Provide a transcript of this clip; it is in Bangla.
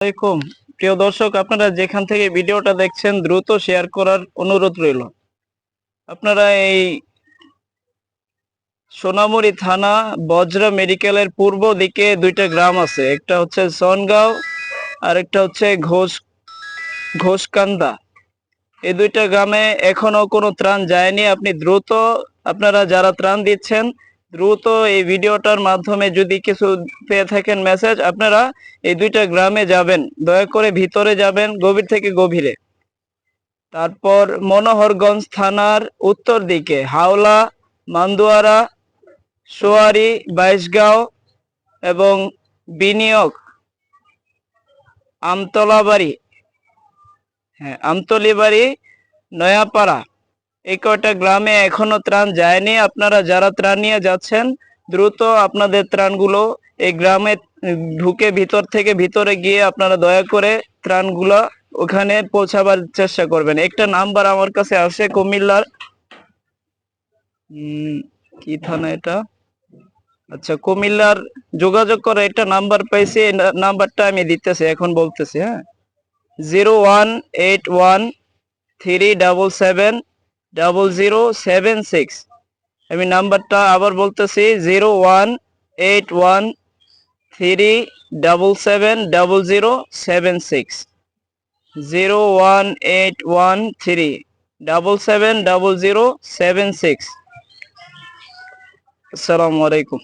আলাইকুম প্রিয় দর্শক, আপনারা যেখান থেকে ভিডিওটা দেখছেন দ্রুত শেয়ার করার অনুরোধ রইল। আপনারা এই সোনামুড়ি থানা বজরা মেডিকেলের পূর্ব দিকে দুইটা গ্রাম আছে, একটা হচ্ছে সনগাঁও আর একটা হচ্ছে ঘোষকান্দা। এই দুইটা গ্রামে এখনো কোনো ত্রাণ যায়নি। আপনি দ্রুত, আপনারা যারা ত্রাণ দিচ্ছেন দ্রুত এই ভিডিওটার মাধ্যমে যদি কিছু পেয়ে থাকেন মেসেজ, আপনারা এই দুইটা গ্রামে যাবেন, দয়া করে ভিতরে যাবেন, গভীর থেকে গভীরে। তারপর মনোহরগঞ্জ থানার উত্তর দিকে হাওলা, মান্দুয়ারা, সোয়ারি, বাইশগাঁও এবং বিনিয়োগ, আমতলাবাড়ি, আমতলিবাড়ি, নয়াপাড়া, এই কয়টা গ্রামে এখনো ত্রাণ যায়নি। আপনারা যারা ত্রাণ নিয়ে যাচ্ছেন দ্রুত আপনাদের ত্রাণগুলো এই গ্রামে ঢুকে ভিতর থেকে ভিতরে গিয়ে আপনারা দয়া করে ত্রাণগুলো ওখানে পৌঁছাবার চেষ্টা করবেন। একটা নাম্বার আমার কাছে আসে কুমিল্লার, কি থানা এটা, আচ্ছা কুমিল্লার, যোগাযোগ করে একটা নাম্বার পাইছি, এই নাম্বারটা আমি দিতেছি, এখন বলতেছি। হ্যাঁ, 018137700076। আমি নাম্বারটা আবার বলতেছি, 018137700076, 018137700076। আসসালামু আলাইকুম।